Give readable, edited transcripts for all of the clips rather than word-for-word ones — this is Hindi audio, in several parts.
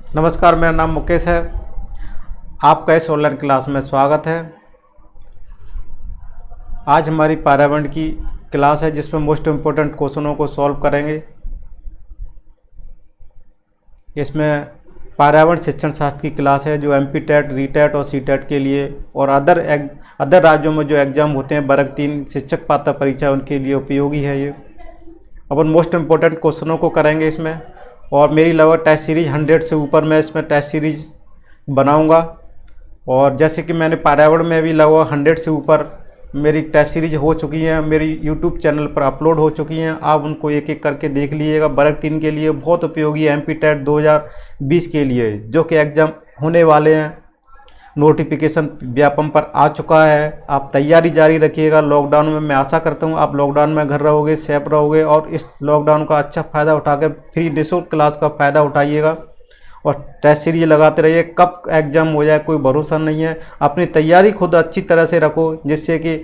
नमस्कार, मेरा नाम मुकेश है। आपका इस ऑनलाइन क्लास में स्वागत है। आज हमारी पर्यावरण की क्लास है जिसमें मोस्ट इम्पोर्टेंट क्वेश्चनों को सॉल्व करेंगे। इसमें पर्यावरण शिक्षण शास्त्र की क्लास है जो एमपी टेट, रीटेट और सीटेट के लिए और अदर राज्यों में जो एग्ज़ाम होते हैं वर्ग 3 शिक्षक पात्रता परीक्षा, उनके लिए उपयोगी है। ये अपन मोस्ट इम्पोर्टेंट क्वेश्चनों को करेंगे इसमें। और मेरी लगभग टेस्ट सीरीज 100 से ऊपर मैं इसमें टेस्ट सीरीज बनाऊंगा। और जैसे कि मैंने पर्यावरण में भी लगभग 100 से ऊपर मेरी टेस्ट सीरीज हो चुकी हैं, मेरी यूट्यूब चैनल पर अपलोड हो चुकी हैं। आप उनको एक एक करके देख लीजिएगा। वर्ग 3 के लिए बहुत उपयोगी है, एमपी टेट 2020 के लिए जो कि एग्ज़ाम होने वाले हैं। नोटिफिकेशन व्यापम पर आ चुका है। आप तैयारी जारी रखिएगा। लॉकडाउन में मैं आशा करता हूँ आप लॉकडाउन में घर रहोगे, सेफ रहोगे और इस लॉकडाउन का अच्छा फ़ायदा उठाकर फ्री निःशुल्क क्लास का फ़ायदा उठाइएगा और टेस्ट सीरीज लगाते रहिए। कब एग्ज़ाम हो जाए कोई भरोसा नहीं है। अपनी तैयारी खुद अच्छी तरह से रखो, जिससे कि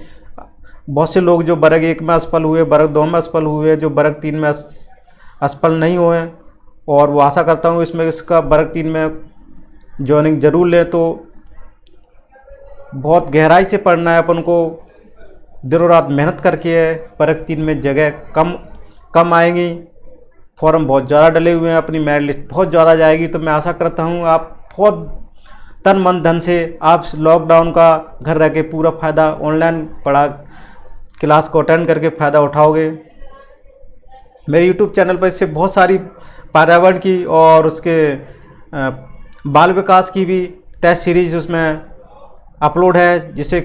बहुत से लोग जो वर्ग 1 में असफल हुए, वर्ग 2 में असफल हुए, जो वर्ग 3 में असफल नहीं हुए, और वो आशा करता हूँ इसका वर्ग 3 में ज्वाइनिंग जरूर लें। तो बहुत गहराई से पढ़ना है अपन को, दिनों रात मेहनत करके है। वर्ग 3 में जगह कम आएंगी, फॉर्म बहुत ज़्यादा डले हुए हैं, अपनी मेरिट लिस्ट बहुत ज़्यादा जाएगी। तो मैं आशा करता हूँ आप बहुत तन मन धन से आप लॉकडाउन का घर रह के पूरा फ़ायदा ऑनलाइन क्लास को अटेंड करके फ़ायदा उठाओगे। मेरे यूट्यूब चैनल पर इससे बहुत सारी पर्यावरण की और उसके बाल विकास की भी टेस्ट सीरीज उसमें अपलोड है, जिसे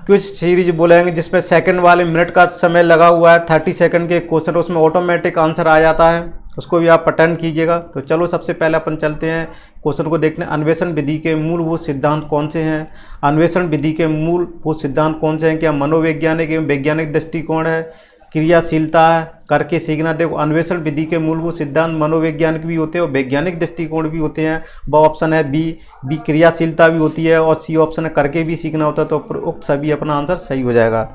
कुछ सीरीज बोलेंगे जिसमें सेकंड वाले मिनट का समय लगा हुआ है। 30 सेकंड के क्वेश्चन, उसमें ऑटोमेटिक आंसर आ जाता है, उसको भी आप अटेंड कीजिएगा। तो चलो सबसे पहले अपन चलते हैं क्वेश्चन को देखने। अन्वेषण विधि के मूलभूत सिद्धांत कौन से हैं? अन्वेषण विधि के मूलभूत सिद्धांत कौन से हैं? क्या मनोवैज्ञानिक एवं वैज्ञानिक दृष्टिकोण है? क्रियाशीलता है, करके सीखना। देखो, अन्वेषण विधि के मूलभूत सिद्धांत मनोवैज्ञानिक भी होते हैं और वैज्ञानिक दृष्टिकोण भी होते हैं। ब ऑप्शन है बी क्रियाशीलता भी होती है और सी ऑप्शन है करके भी सीखना होता है। तो उक्त सभी अपना आंसर सही हो जाएगा।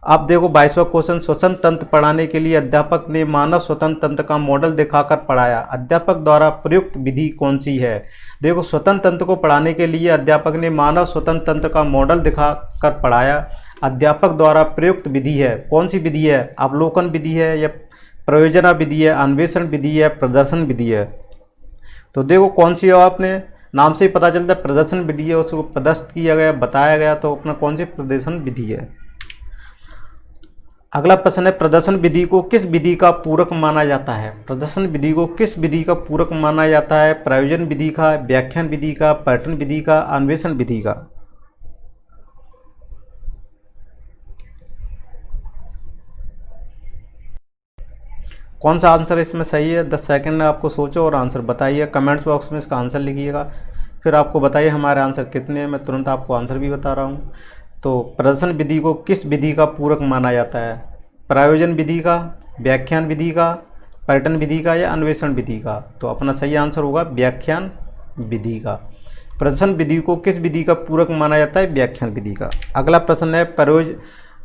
अब देखो 22वां क्वेश्चन, श्वसन तंत्र पढ़ाने के लिए अध्यापक ने मानव श्वसन तंत्र का मॉडल दिखाकर पढ़ाया। अध्यापक द्वारा प्रयुक्त विधि कौन सी है? देखो, श्वसन तंत्र को पढ़ाने के लिए अध्यापक ने मानव श्वसन तंत्र का मॉडल दिखाकर पढ़ाया। अध्यापक द्वारा प्रयुक्त विधि है, कौन सी विधि है? अवलोकन विधि है या प्रयोजना विधि है, अन्वेषण विधि है, प्रदर्शन विधि है? तो देखो कौन सी है, आपने नाम से ही पता चलता है प्रदर्शन विधि है, उसको प्रदर्शित किया गया, बताया गया। तो अपना कौन सी प्रदर्शन विधि है? अगला प्रश्न है, प्रदर्शन विधि को किस विधि का पूरक माना जाता है? प्रदर्शन विधि को किस विधि का पूरक माना जाता है? प्रयोजन विधि का, व्याख्यान विधि का, पैटर्न विधि का, अन्वेषण विधि का? कौन सा आंसर इसमें सही है? 10 सेकंड आपको सोचो और आंसर बताइए। कमेंट्स बॉक्स में इसका आंसर लिखिएगा, फिर आपको बताइए हमारे आंसर कितने हैं। मैं तुरंत आपको आंसर भी बता रहा हूँ। तो प्रदर्शन विधि को किस विधि का पूरक माना जाता है? प्रयोजन विधि का, व्याख्यान विधि का, पैटर्न विधि का या अन्वेषण विधि का? तो अपना सही आंसर होगा व्याख्यान विधि का। प्रदर्शन विधि को किस विधि का पूरक माना जाता है? व्याख्यान विधि का। अगला प्रश्न है,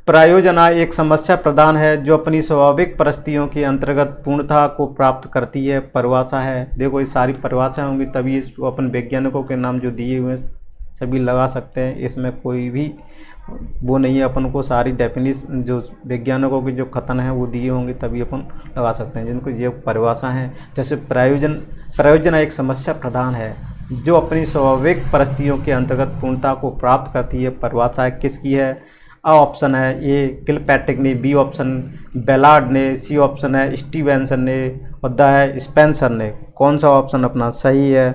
प्रयोजना एक समस्या प्रदान है जो अपनी स्वाभाविक परिस्थितियों के अंतर्गत पूर्णता को प्राप्त करती है। परिभाषा है। देखो, ये सारी परिभाषाएं होंगी तभी इसको अपन वैज्ञानिकों के नाम जो दिए हुए हैं सभी लगा सकते हैं। इसमें कोई भी वो नहीं है, अपन को सारी डेफिनेशन जो वैज्ञानिकों की जो कथन है वो दिए होंगे तभी अपन लगा सकते हैं, जिनको ये परिभाषा है। जैसे प्रयोजना एक समस्या प्रदान है जो अपनी स्वाभाविक परिस्थितियों के अंतर्गत पूर्णता को प्राप्त करती है। परिभाषा किसकी है? आ ऑप्शन है ए किलपैट्रिक ने, बी ऑप्शन बेलार्ड ने, सी ऑप्शन है स्टीवेंसन ने और द है स्पेंसर ने। कौन सा ऑप्शन अपना सही है?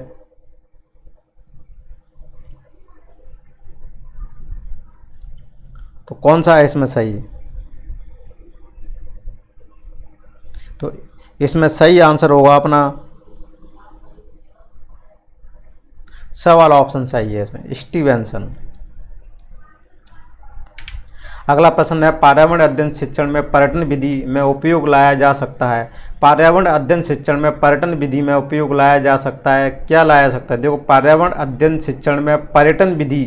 तो कौन सा है इसमें सही? तो इसमें सही आंसर होगा अपना स वाला ऑप्शन सही है इसमें, स्टीवेंसन। अगला प्रश्न है, पर्यावरण अध्ययन शिक्षण में पर्यटन विधि में उपयोग लाया जा सकता है। पर्यावरण अध्ययन शिक्षण में पर्यटन विधि में उपयोग लाया जा सकता है। क्या लाया जा सकता है? देखो, पर्यावरण अध्ययन शिक्षण में पर्यटन विधि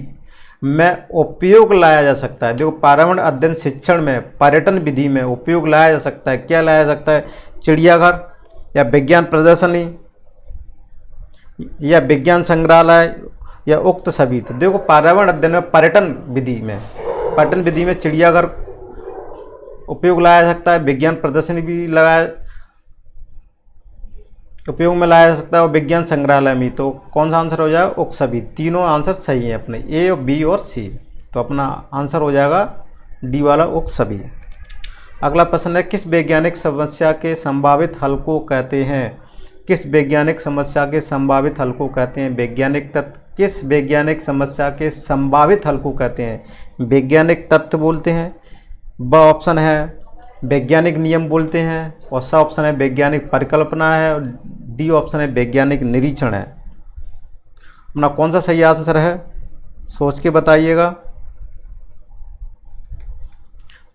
में उपयोग लाया जा सकता है। देखो, पर्यावरण अध्ययन शिक्षण में पर्यटन विधि में उपयोग लाया जा सकता है। क्या लाया जा सकता है? चिड़ियाघर या विज्ञान प्रदर्शनी या विज्ञान संग्रहालय या उक्त सभी। तो देखो पर्यावरण अध्ययन में पर्यटन विधि में चिड़ियाघर उपयोग लाया जा सकता है, विज्ञान प्रदर्शनी भी उपयोग में लाया जा सकता है और विज्ञान संग्रहालय में। तो कौन सा आंसर हो जाएगा? उक्त सभी। तीनों आंसर सही है अपने, ए, बी और सी। तो अपना आंसर हो जाएगा डी वाला उक्त सभी। अगला प्रश्न है, किस वैज्ञानिक समस्या के संभावित हल को कहते हैं? किस वैज्ञानिक समस्या के संभावित हल को कहते हैं? वैज्ञानिक तत्व किस वैज्ञानिक समस्या के संभावित हल को कहते हैं? वैज्ञानिक तत्व बोलते हैं, ब ऑप्शन है वैज्ञानिक नियम बोलते हैं, और स ऑप्शन है वैज्ञानिक परिकल्पना है, और डी ऑप्शन है वैज्ञानिक निरीक्षण है। अपना कौन सा सही आंसर है सोच के बताइएगा।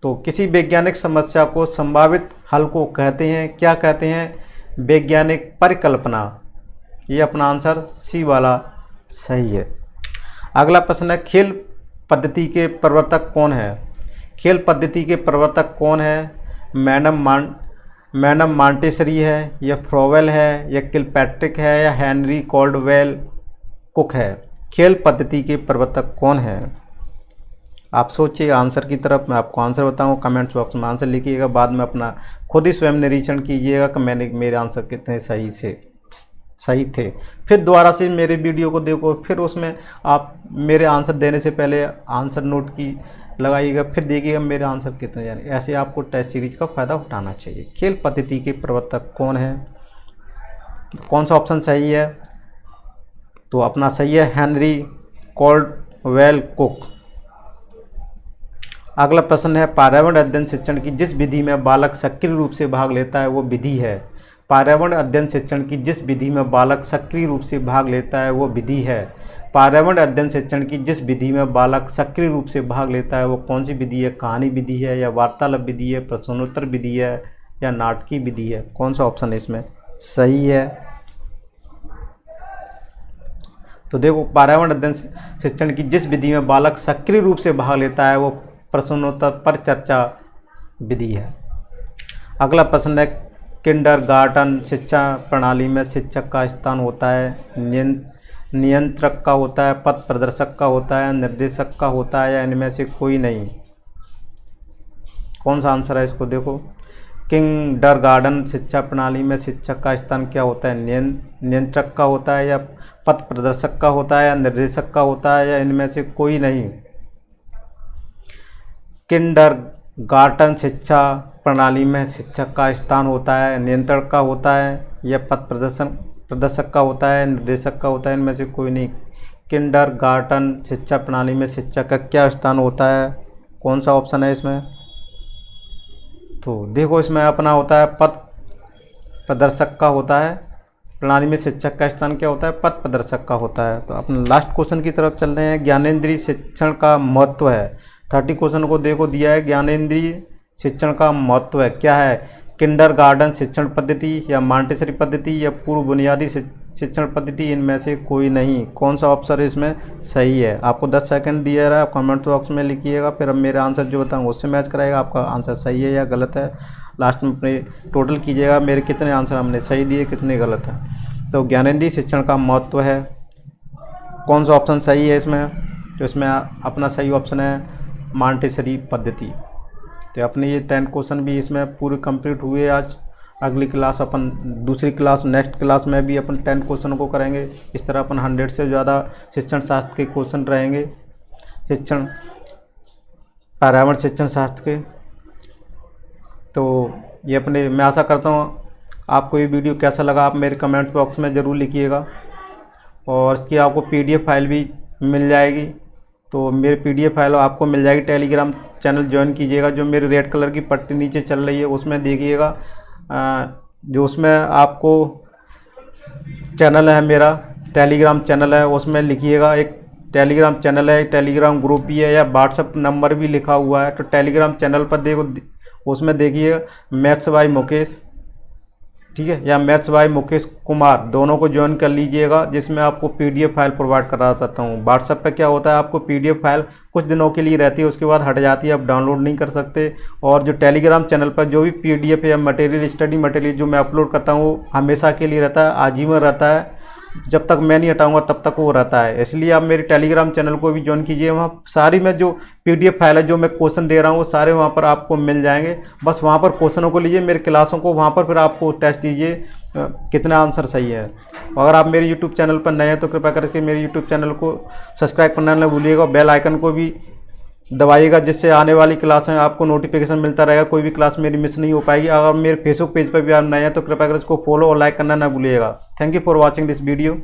तो किसी वैज्ञानिक समस्या को संभावित हल को कहते हैं, क्या कहते हैं? वैज्ञानिक परिकल्पना। ये अपना आंसर सी वाला सही है। अगला प्रश्न है, खेल पद्धति के प्रवर्तक कौन है? खेल पद्धति के प्रवर्तक कौन है? मैडम मॉन्टेसरी है, या फ्रोवेल है, या किलपैट्रिक है, या हेनरी कॉल्डवेल कुक है? खेल पद्धति के प्रवर्तक कौन है? आप सोचिए आंसर की तरफ। मैं आपको आंसर बताऊँ, कमेंट्स बॉक्स में आंसर लिखिएगा, बाद में अपना खुद ही स्वयं निरीक्षण कीजिएगा कि मेरे आंसर कितने सही थे। फिर दोबारा से मेरे वीडियो को देखो, फिर उसमें आप मेरे आंसर देने से पहले आंसर नोट की लगाइएगा, फिर देखिएगा मेरे आंसर कितने जाने। ऐसे आपको टेस्ट सीरीज का फ़ायदा उठाना चाहिए। खेल पद्धति के प्रवर्तक कौन है? कौन सा ऑप्शन सही है? तो अपना सही है हेनरी कॉल्डवेल कुक। अगला प्रश्न है, पर्यावरण अध्ययन शिक्षण की जिस विधि में बालक सक्रिय रूप से भाग लेता है वो विधि है? पर्यावरण अध्ययन शिक्षण की जिस विधि में बालक सक्रिय रूप से भाग लेता है वो विधि है। पर्यावरण अध्ययन शिक्षण की जिस विधि में बालक सक्रिय रूप से भाग लेता है वो कौन सी विधि है? कहानी विधि है, या वार्तालाप विधि है, प्रश्नोत्तर विधि है, या नाटकीय विधि है? कौन सा ऑप्शन इसमें सही है? तो देखो पर्यावरण अध्ययन शिक्षण की जिस विधि में बालक सक्रिय रूप से भाग लेता है वो प्रश्नोत्तर पर चर्चा विधि है। अगला प्रश्न है, किंडरगार्टन शिक्षा प्रणाली में शिक्षक का स्थान होता है? नियंत्रक का होता है, पथ प्रदर्शक का होता है, निर्देशक का होता है, या इनमें से कोई नहीं? कौन सा आंसर है इसको देखो। किंडरगार्टन शिक्षा प्रणाली में शिक्षक का स्थान क्या होता है? नियंत्रक का होता है, या पथ प्रदर्शक का होता है, या निर्देशक का होता है, या इनमें से कोई नहीं? किंडरगार्टन शिक्षा प्रणाली में शिक्षक का स्थान होता है, नियंत्रण का होता है, या पथ प्रदर्शक का होता है, निर्देशक का होता है, इनमें से कोई नहीं। किंडरगार्टन शिक्षा प्रणाली में शिक्षक का क्या स्थान होता है? कौन सा ऑप्शन है इसमें? तो देखो इसमें अपना होता है पथ प्रदर्शक का होता है। प्रणाली में शिक्षक का स्थान क्या होता है? पथ प्रदर्शक का होता है। तो अपने लास्ट क्वेश्चन की तरफ चलते हैं। ज्ञानेंद्रीय शिक्षण का महत्व है। 30 क्वेश्चन को देखो दिया है, ज्ञानेंद्रीय शिक्षण का महत्व है क्या है? किंडरगार्टन शिक्षण पद्धति, या मॉन्टेसरी पद्धति, या पूर्व बुनियादी शिक्षण पद्धति, इनमें से कोई नहीं। कौन सा ऑप्शन इसमें सही है? आपको 10 सेकंड दिया रहा है, आप कमेंट बॉक्स में लिखिएगा, फिर अब मेरा आंसर जो बताऊँ उससे मैच कराएगा आपका आंसर सही है या गलत है। लास्ट में अपने टोटल कीजिएगा मेरे कितने आंसर हमने सही दिए, कितने गलत है। तो ज्ञानेंद्रीय शिक्षण का महत्व है, कौन सा ऑप्शन सही है इसमें? तो इसमें अपना सही ऑप्शन है मॉन्टेसरी पद्धति। तो अपने ये 10 क्वेश्चन भी इसमें पूरे कंप्लीट हुए आज। अगली क्लास अपन दूसरी क्लास नेक्स्ट क्लास में भी अपन 10 क्वेश्चन को करेंगे। इस तरह अपन 100 से ज़्यादा शिक्षण शास्त्र के क्वेश्चन रहेंगे, पर्यावरण शिक्षण शास्त्र के। तो ये अपने मैं आशा करता हूँ आपको ये वीडियो कैसा लगा, आप मेरे कमेंट बॉक्स में ज़रूर लिखिएगा। और इसकी आपको PDF फाइल भी मिल जाएगी। तो मेरे PDF फाइल आपको मिल जाएगी, टेलीग्राम चैनल ज्वाइन कीजिएगा। जो मेरी रेड कलर की पट्टी नीचे चल रही है उसमें देखिएगा, जो उसमें आपको चैनल है मेरा टेलीग्राम चैनल है, उसमें लिखिएगा। एक टेलीग्राम चैनल है, एक टेलीग्राम ग्रुप भी है, या व्हाट्सएप नंबर भी लिखा हुआ है। तो टेलीग्राम चैनल पर देखो, उसमें देखिए मैथ्स बाय मुकेश, ठीक है, या मैथ्स बाय मुकेश कुमार, दोनों को ज्वाइन कर लीजिएगा, जिसमें आपको PDF फाइल प्रोवाइड करा देता हूँ। व्हाट्सएप पे क्या होता है, आपको PDF फाइल कुछ दिनों के लिए रहती है, उसके बाद हट जाती है, आप डाउनलोड नहीं कर सकते। और जो टेलीग्राम चैनल पर जो भी PDF या मटेरियल, स्टडी मटेरियल जो मैं अपलोड करता हूँ वो हमेशा के लिए रहता है, आजीवन रहता है। जब तक मैं नहीं हटाऊंगा तब तक वो रहता है। इसलिए आप मेरे टेलीग्राम चैनल को भी ज्वाइन कीजिए, वहाँ सारी मैं जो PDF फाइल है, जो मैं क्वेश्चन दे रहा हूँ वो सारे वहाँ पर आपको मिल जाएंगे। बस वहाँ पर क्वेश्चनों को लीजिए, मेरी क्लासों को वहाँ पर फिर आपको टेस्ट दीजिए कितना आंसर सही है। अगर आप मेरे यूट्यूब चैनल पर नए हैं तो कृपया करके मेरे यूट्यूब चैनल को सब्सक्राइब करना न भूलिएगा, बेल आइकन को भी दबाइएगा, जिससे आने वाली क्लास में आपको नोटिफिकेशन मिलता रहेगा, कोई भी क्लास मेरी मिस नहीं हो पाएगी। अगर मेरे फेसबुक पेज पर भी आप नए हैं तो कृपया कर इसको फॉलो और लाइक करना ना भूलिएगा। Thank you for watching this video.